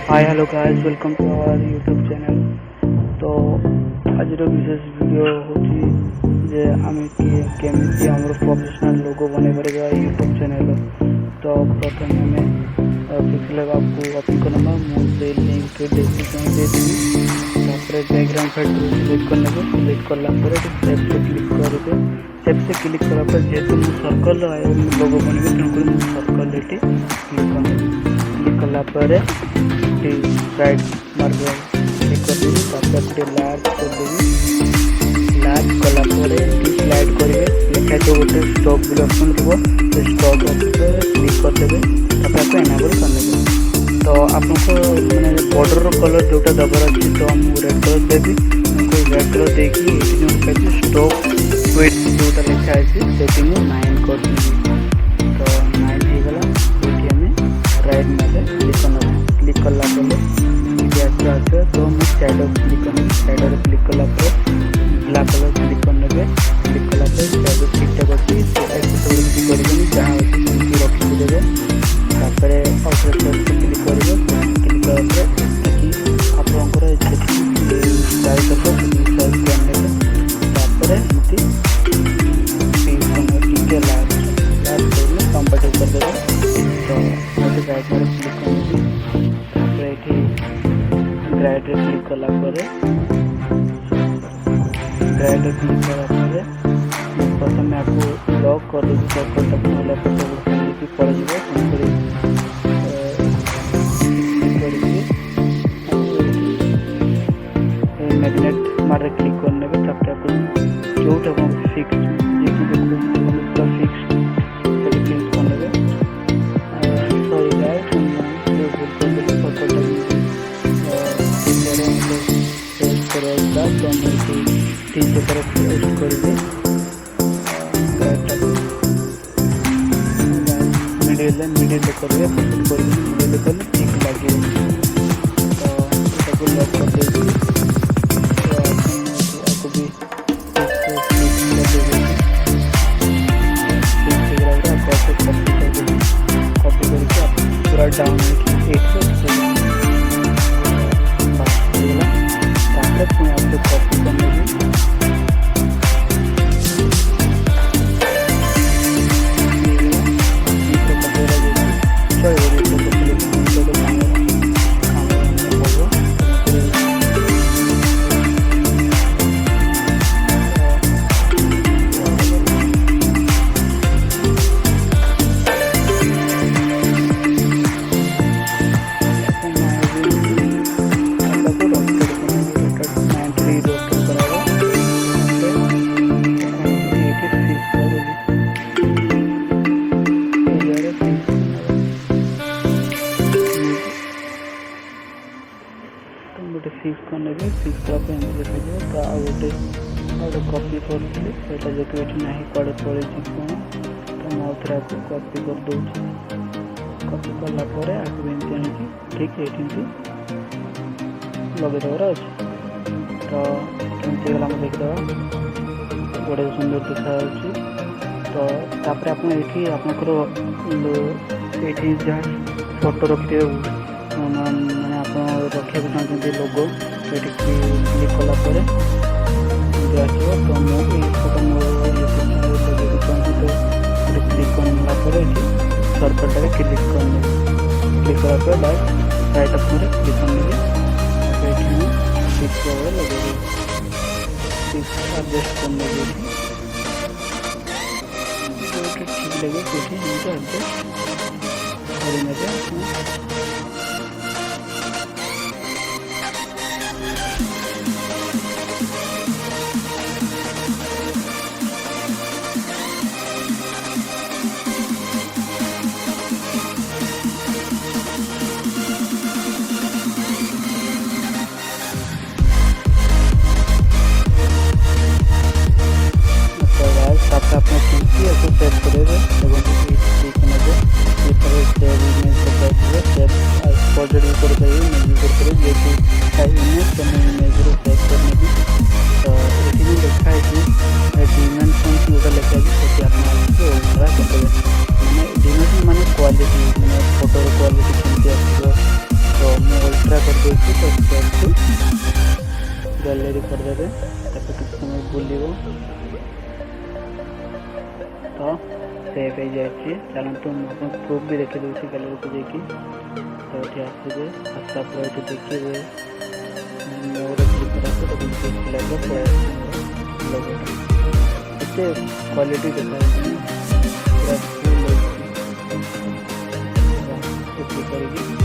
Hi hello guys welcome to our YouTube channel. तो आज विशेष video होची जे आमे केमिति हमर प्रोफेशनल लोगो बने परबा यूट्यूब चैनल। तो प्रथम हमें पिक्सल आपको ओपन करना मुझे लिंक के डिस्क्रिप्शन दे दी। तापर बैकग्राउंड फैक्ट्री सिलेक्ट करना को सिलेक्ट करला पर सेव से क्लिक करबे। सेव से क्लिक करला पर जेतु सर्कल लोगो बनबे तनको सर्कल एटी क्लिक करना। क्लिक करला पर राइट मार्क क्लिक कर देबी। तापर लार्ज कर देबी। लार्ज कला पर स्लाइड करिवे लिखा जो गोटे स्टॉक बिल ऑप्शन थो स्टॉक ऑप्शन क्लिक कर देबे। तापर आपको एनेबल कर देबे। तो आपको माने बॉर्डर कलर जोटा दबर अछि तो हम रेड कलर देबी। कोई रेड कलर देखि एटी जो लिखा स्टॉक विड्थ जोटा लिखा अछि सेटिंग 9 कर देबी। तो 9 हे गला एटी हमें राइट में क्लिक करना। क्लिक करला पर आगे तो हम शैडो क्लिक करना। शैडो क्लिक करला पर ब्लैक कलर क्लिक करने पे क्लिक करला पर शैडो ठीक ठाक अछि तो ऐसे सब करबनी जहां अछि रखि देबे। तापर आउटर क्लिक करबे। क्लिक करला पर कि आपनकर स्टाइल करबो स्टाइल करने तापर एमती ठीक लास्ट करके कंप्लीट कर देबे। तो मते राइट में क्लिक करबे। तापर एठी ग्राइड क्लिक करला पर ग्राइड क्लिक करला पर प्रथम आपको लॉक कर देबे। सर्कल तक होला पर सब पड़ जाए संकरी मैग्नेट मारे क्लिक करने पे तापर आपको जोटा को फिक्स जेकी देखो पूरा फिक्स कर क्लिक करने पे सॉरी गाइस जो बोल कर सर्कल तक करेगा तो हम तीन से तरफ एडिट करेंगे। मिडिल करेंगे पसंद करेंगे मिडिल कर ठीक लगे। तो सबको लॉक कर देंगे। तो आपको भी कॉपी करके आप पूरा डाउन आपको कॉपी करने की फिक्स करने भी फिक्स करके एमती देखा तो आ गोटे कॉपी करती सेटा जो कि नहीं कड़े पड़े कौन तो मुझे आपको कॉपी कर दूसरी। कॉपी कलापर आपको एमती आनी ठीक ये लगेदेवर अच्छे। तो कमी गला देखीदे बड़े सुंदर देखा। तो तापर आपंकर ये जहाँ फोटो रखिए मैंने आप रखा चाहते लोगो ये क्लिक कलापर आसो। तो मुझे फोटो मोर चाहूँ तो क्लिक करने सर्कल टाइम क्लिक करने क्लिक करा लाइक राइट ऑप्शन क्लिक करने फिक्स लगे एडजस्ट करने ठीक लगे एडजस्ट कर अपना कीमती ऐसे सेव करेंगे लोगों को ठीक है save image save project use कर यूज करेंगे इमेज करने इमेज सेव करने की। तो ये लिखा है कि डिमेंशन जोटा लिखा है आप करते मैंने डिमेंशन माने क्वालिटी मैंने फोटो क्वालिटी केमती आस तो ଦେଇକି ସବସ୍କ୍ରାଇବକୁ ଗ୍ୟାଲେରୀ କରିଦେବେ। ତାକୁ କିଛି ସମୟ ବୁଲିବ ତ ସେଭ୍ ହେଇଯାଇଛି। ଚାଲନ୍ତୁ ମୁଁ ଆପଣଙ୍କୁ ପ୍ରୁଫ୍ ବି ଦେଖିଦେଉଛି ଗ୍ୟାଲେରୀକୁ ଯାଇକି। ତ ଏଠି ଆସିବେ, ଆସିଲା ପରେ ଏଠି ଦେଖିବେ ମୋର କ୍ଲିକ୍ ଅଛି, ତାକୁ କ୍ଲିକ୍ ଲାଗିବ, ପଳେଇ ଆସିଛି ମୋର ଲୋଗୋଟା। ଏତେ କ୍ୱାଲିଟି ଦେଖାଯାଉଛି, ପୁରା ଫୁଲ୍ ହେଇଛି। କ୍ଲିକ୍ କରିକି